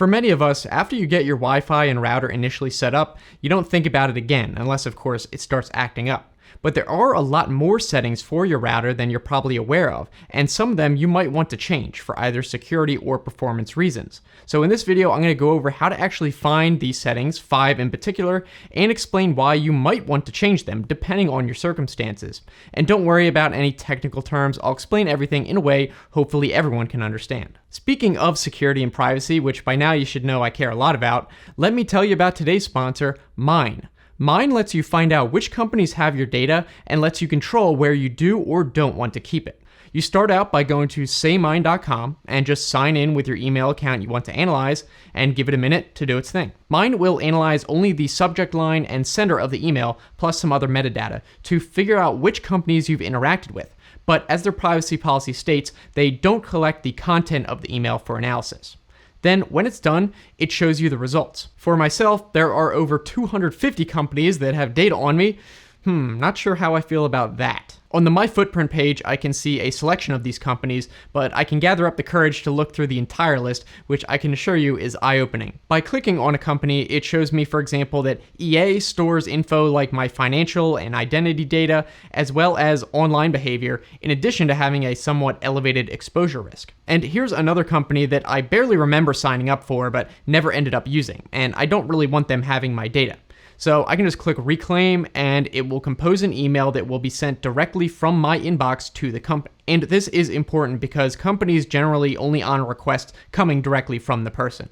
For many of us, after you get your Wi-Fi and router initially set up, you don't think about it again, unless of course it starts acting up. But there are a lot more settings for your router than you're probably aware of, and some of them you might want to change for either security or performance reasons. So in this video, I'm going to go over how to actually find these settings, 5 in particular, and explain why you might want to change them depending on your circumstances. And don't worry about any technical terms, I'll explain everything in a way hopefully everyone can understand. Speaking of security and privacy, which by now you should know I care a lot about, let me tell you about today's sponsor, Mine. Mine lets you find out which companies have your data and lets you control where you do or don't want to keep it. You start out by going to saymine.com and just sign in with your email account you want to analyze and give it a minute to do its thing. Mine will analyze only the subject line and sender of the email plus some other metadata to figure out which companies you've interacted with. But as their privacy policy states, they don't collect the content of the email for analysis. Then, when it's done, it shows you the results. For myself, there are over 250 companies that have data on me. Not sure how I feel about that. On the My Footprint page, I can see a selection of these companies, but I can gather up the courage to look through the entire list, which I can assure you is eye-opening. By clicking on a company, it shows me, for example, that EA stores info like my financial and identity data, as well as online behavior, in addition to having a somewhat elevated exposure risk. And here's another company that I barely remember signing up for, but never ended up using, and I don't really want them having my data. So I can just click reclaim and it will compose an email that will be sent directly from my inbox to the company. And this is important because companies generally only honor requests coming directly from the person.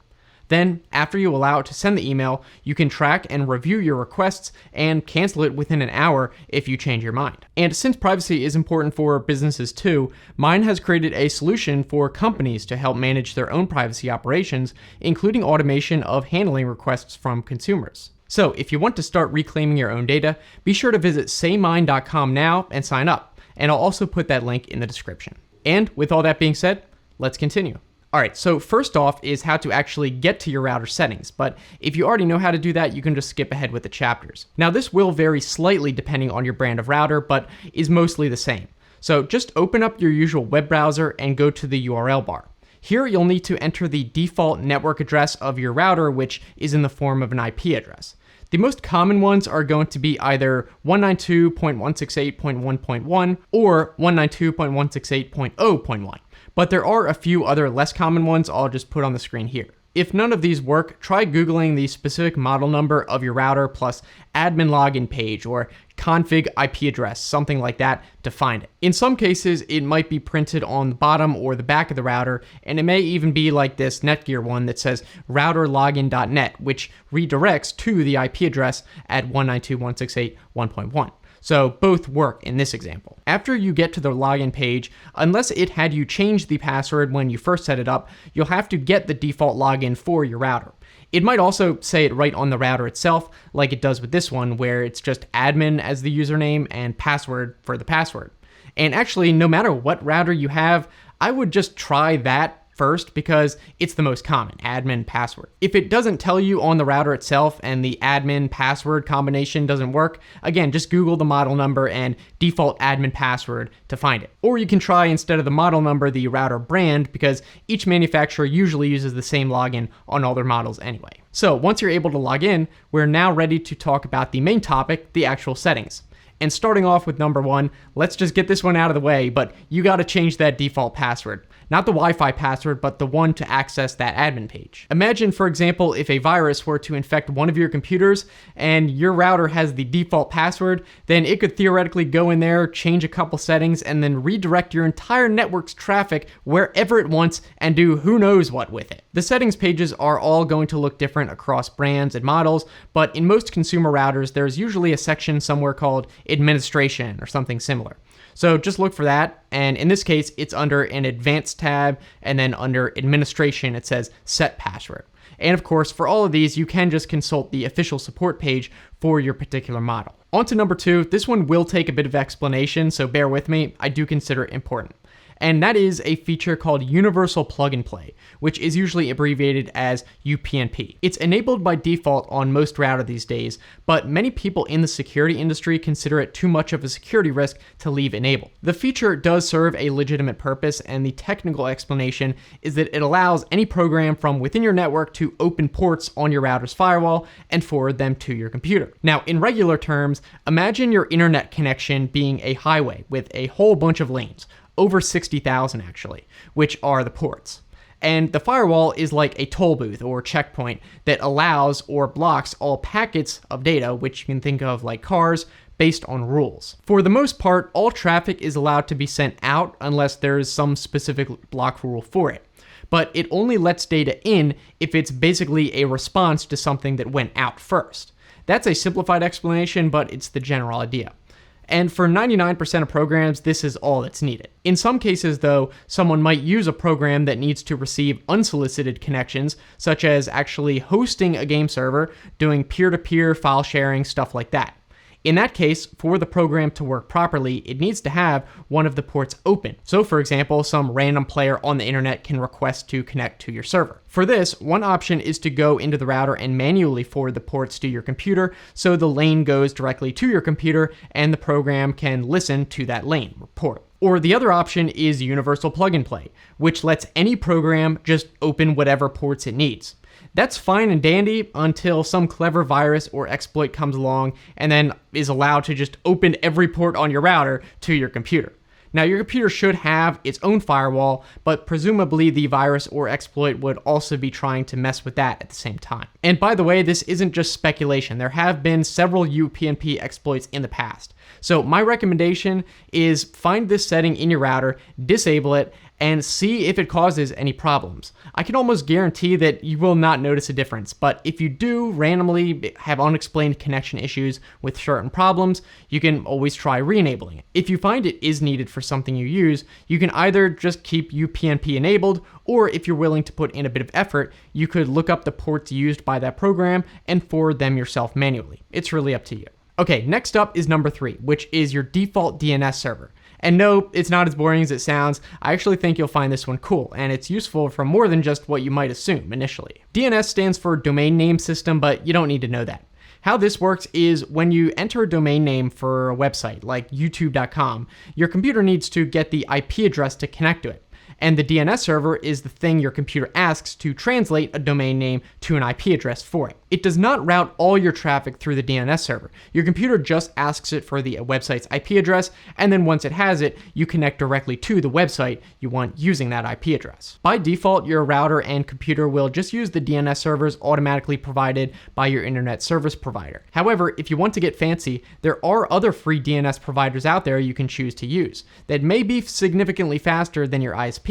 Then, after you allow it to send the email, you can track and review your requests and cancel it within an hour if you change your mind. And since privacy is important for businesses too, Mine has created a solution for companies to help manage their own privacy operations, including automation of handling requests from consumers. So if you want to start reclaiming your own data, be sure to visit saymine.com now and sign up. And I'll also put that link in the description. And with all that being said, let's continue. Alright, so first off is how to actually get to your router settings, but if you already know how to do that, you can just skip ahead with the chapters. Now this will vary slightly depending on your brand of router, but is mostly the same. So just open up your usual web browser and go to the URL bar. Here you'll need to enter the default network address of your router, which is in the form of an IP address. The most common ones are going to be either 192.168.1.1 or 192.168.0.1, but there are a few other less common ones I'll just put on the screen here. If none of these work, try Googling the specific model number of your router plus admin login page or config IP address, something like that, to find it. In some cases, it might be printed on the bottom or the back of the router, and it may even be like this Netgear one that says routerlogin.net, which redirects to the IP address at 192.168.1.1. So both work in this example. After you get to the login page, unless it had you change the password when you first set it up, you'll have to get the default login for your router. It might also say it right on the router itself, like it does with this one, where it's just admin as the username and password for the password. And actually, no matter what router you have, I would just try that first because it's the most common, admin password. If it doesn't tell you on the router itself and the admin password combination doesn't work, again, just Google the model number and default admin password to find it. Or you can try, instead of the model number, the router brand, because each manufacturer usually uses the same login on all their models anyway. So once you're able to log in, we're now ready to talk about the main topic, the actual settings. And starting off with number 1, let's just get this one out of the way, but you gotta change that default password. Not the Wi-Fi password, but the one to access that admin page. Imagine, for example, if a virus were to infect one of your computers and your router has the default password, then it could theoretically go in there, change a couple settings, and then redirect your entire network's traffic wherever it wants and do who knows what with it. The settings pages are all going to look different across brands and models, but in most consumer routers, there's usually a section somewhere called administration or something similar. So just look for that, and in this case, it's under an advanced tab, and then under administration, it says set password. And of course, for all of these, you can just consult the official support page for your particular model. On to number 2, this one will take a bit of explanation, so bear with me, I do consider it important. and that is a feature called Universal Plug and Play, which is usually abbreviated as UPnP. It's enabled by default on most routers these days, but many people in the security industry consider it too much of a security risk to leave enabled. The feature does serve a legitimate purpose, and the technical explanation is that it allows any program from within your network to open ports on your router's firewall and forward them to your computer. Now, in regular terms, imagine your internet connection being a highway with a whole bunch of lanes, over 60,000 actually, which are the ports. And the firewall is like a toll booth or checkpoint that allows or blocks all packets of data, which you can think of like cars, based on rules. For the most part, all traffic is allowed to be sent out unless there is some specific block rule for it. But it only lets data in if it's basically a response to something that went out first. That's a simplified explanation, but it's the general idea. And for 99% of programs, this is all that's needed. In some cases, though, someone might use a program that needs to receive unsolicited connections, such as actually hosting a game server, doing peer-to-peer file sharing, stuff like that. In that case, for the program to work properly, it needs to have one of the ports open. So for example, some random player on the internet can request to connect to your server. For this, one option is to go into the router and manually forward the ports to your computer so the lane goes directly to your computer and the program can listen to that lane or port. Or the other option is Universal Plug and Play, which lets any program just open whatever ports it needs. That's fine and dandy until some clever virus or exploit comes along and then is allowed to just open every port on your router to your computer. Now, your computer should have its own firewall, but presumably the virus or exploit would also be trying to mess with that at the same time. And by the way, this isn't just speculation. There have been several UPnP exploits in the past. So my recommendation is find this setting in your router, disable it, and see if it causes any problems. I can almost guarantee that you will not notice a difference, but if you do randomly have unexplained connection issues with certain problems, you can always try re-enabling it. If you find it is needed for something you use, you can either just keep UPnP enabled, or if you're willing to put in a bit of effort, you could look up the ports used by that program and forward them yourself manually. It's really up to you. Okay, next up is number 3, which is your default DNS server. And no, it's not as boring as it sounds. I actually think you'll find this one cool, and it's useful for more than just what you might assume initially. DNS stands for Domain Name System, but you don't need to know that. How this works is when you enter a domain name for a website like youtube.com, your computer needs to get the IP address to connect to it. And the DNS server is the thing your computer asks to translate a domain name to an IP address for it. It does not route all your traffic through the DNS server. Your computer just asks it for the website's IP address, and then once it has it, you connect directly to the website you want using that IP address. By default, your router and computer will just use the DNS servers automatically provided by your internet service provider. However, if you want to get fancy, there are other free DNS providers out there you can choose to use that may be significantly faster than your ISP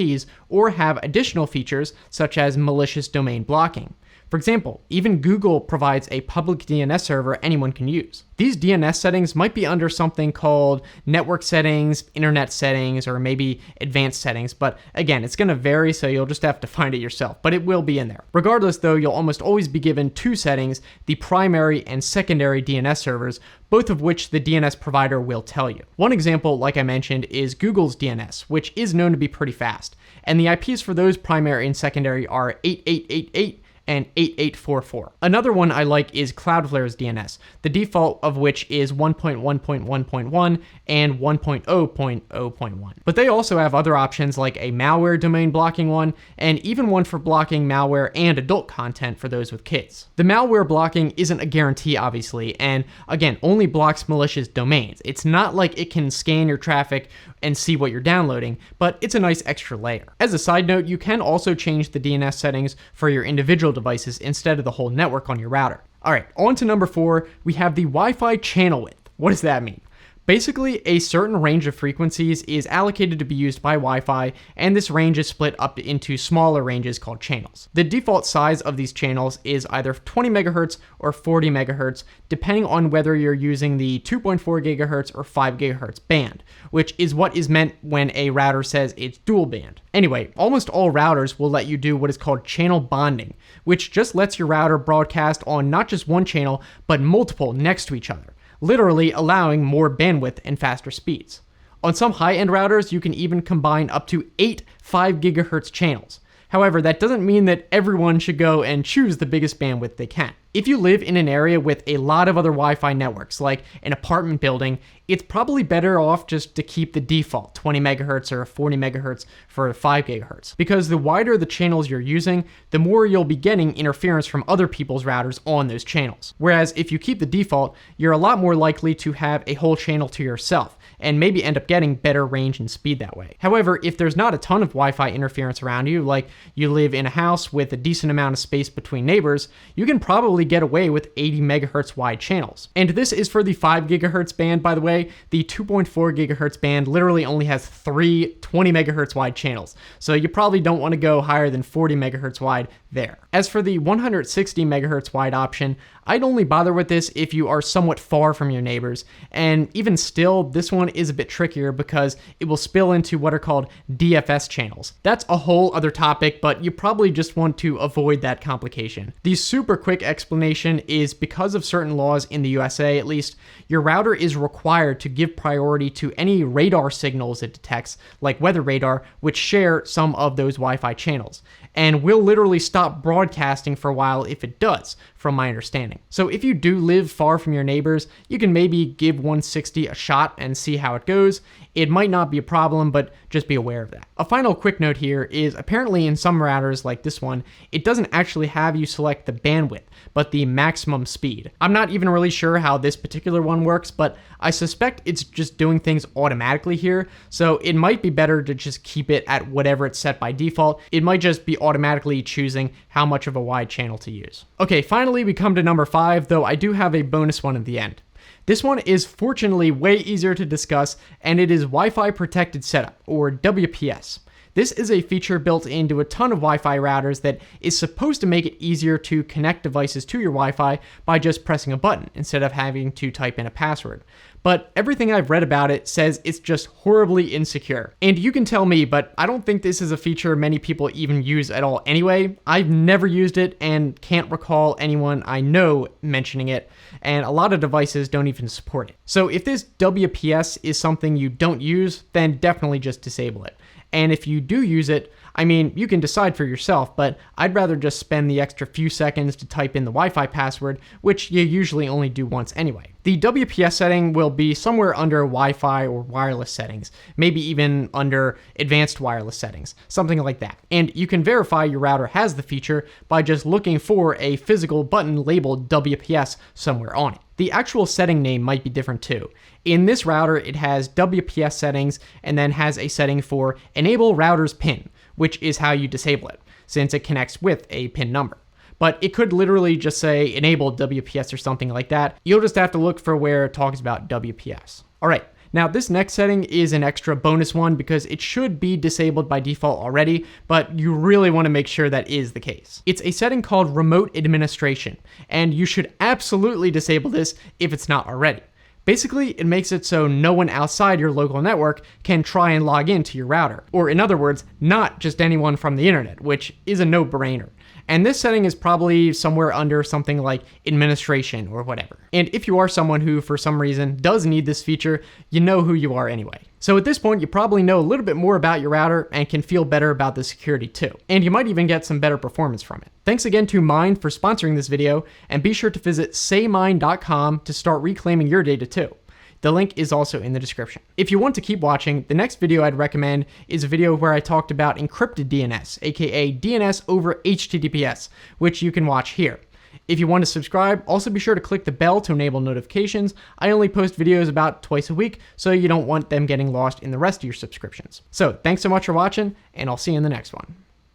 or have additional features such as malicious domain blocking. For example, even Google provides a public DNS server anyone can use. These DNS settings might be under something called network settings, internet settings, or maybe advanced settings, but again, it's going to vary, so you'll just have to find it yourself, but it will be in there. Regardless though, you'll almost always be given two settings, the primary and secondary DNS servers, both of which the DNS provider will tell you. One example, like I mentioned, is Google's DNS, which is known to be pretty fast, and the IPs for those primary and secondary are 8888 and 8844. Another one I like is Cloudflare's DNS, the default of which is 1.1.1.1 and 1.0.0.1. But they also have other options like a malware domain blocking one, and even one for blocking malware and adult content for those with kids. The malware blocking isn't a guarantee, obviously, and again, only blocks malicious domains. It's not like it can scan your traffic and see what you're downloading, but it's a nice extra layer. As a side note, you can also change the DNS settings for your individual devices instead of the whole network on your router. All right, on to number 4, we have the Wi-Fi channel width. What does that mean? Basically, a certain range of frequencies is allocated to be used by Wi-Fi, and this range is split up into smaller ranges called channels. The default size of these channels is either 20 megahertz or 40 megahertz, depending on whether you're using the 2.4 gigahertz or 5 gigahertz band, which is what is meant when a router says it's dual band. Anyway, almost all routers will let you do what is called channel bonding, which just lets your router broadcast on not just one channel, but multiple next to each other, literally allowing more bandwidth and faster speeds. On some high-end routers, you can even combine up to 8 5 GHz channels. However, that doesn't mean that everyone should go and choose the biggest bandwidth they can. If you live in an area with a lot of other Wi-Fi networks, like an apartment building, it's probably better off just to keep the default 20 megahertz or 40 megahertz for 5 gigahertz. Because the wider the channels you're using, the more you'll be getting interference from other people's routers on those channels. Whereas if you keep the default, you're a lot more likely to have a whole channel to yourself, and maybe end up getting better range and speed that way. However, if there's not a ton of Wi-Fi interference around you, like you live in a house with a decent amount of space between neighbors, you can probably get away with 80 megahertz wide channels. And this is for the 5 gigahertz band, by the way. The 2.4 gigahertz band literally only has 3 20 megahertz wide channels, so you probably don't want to go higher than 40 megahertz wide there. As for the 160 megahertz wide option, I'd only bother with this if you are somewhat far from your neighbors, and even still, this one is a bit trickier because it will spill into what are called DFS channels. That's a whole other topic, but you probably just want to avoid that complication. The super quick explanation is because of certain laws in the USA, at least, your router is required to give priority to any radar signals it detects, like weather radar, which share some of those Wi-Fi channels, and will literally stop broadcasting for a while if it does, from my understanding. So if you do live far from your neighbors, you can maybe give 160 a shot and see how it goes. It might not be a problem, but just be aware of that. A final quick note here is apparently in some routers like this one, it doesn't actually have you select the bandwidth, but the maximum speed. I'm not even really sure how this particular one works, but I suspect it's just doing things automatically here, so it might be better to just keep it at whatever it's set by default. It might just be automatically choosing how much of a wide channel to use. Okay, finally we come to number 5, though I do have a bonus one at the end. This one is fortunately way easier to discuss, and it is Wi-Fi Protected Setup, or WPS. This is a feature built into a ton of Wi-Fi routers that is supposed to make it easier to connect devices to your Wi-Fi by just pressing a button instead of having to type in a password. But everything I've read about it says it's just horribly insecure. And you can tell me, but I don't think this is a feature many people even use at all anyway. I've never used it and can't recall anyone I know mentioning it, and a lot of devices don't even support it. So if this WPS is something you don't use, then definitely just disable it. And if you do use it, I mean, you can decide for yourself, but I'd rather just spend the extra few seconds to type in the Wi-Fi password, which you usually only do once anyway. The WPS setting will be somewhere under Wi-Fi or wireless settings, maybe even under advanced wireless settings, something like that. And you can verify your router has the feature by just looking for a physical button labeled WPS somewhere on it. The actual setting name might be different too. In this router, it has WPS settings and then has a setting for Enable Router's PIN, which is how you disable it, since it connects with a PIN number. But it could literally just say Enable WPS or something like that. You'll just have to look for where it talks about WPS. All right. Now, this next setting is an extra bonus one because it should be disabled by default already, but you really want to make sure that is the case. It's a setting called Remote Administration, and you should absolutely disable this if it's not already. Basically, it makes it so no one outside your local network can try and log into your router, or in other words, not just anyone from the internet, which is a no-brainer. And this setting is probably somewhere under something like administration or whatever. And if you are someone who, for some reason, does need this feature, you know who you are anyway. So at this point, you probably know a little bit more about your router and can feel better about the security too. And you might even get some better performance from it. Thanks again to Mind for sponsoring this video, and be sure to visit saymind.com to start reclaiming your data too. The link is also in the description. If you want to keep watching, the next video I'd recommend is a video where I talked about encrypted DNS, aka DNS over HTTPS, which you can watch here. If you want to subscribe, also be sure to click the bell to enable notifications. I only post videos about twice a week, so you don't want them getting lost in the rest of your subscriptions. So thanks so much for watching, and I'll see you in the next one.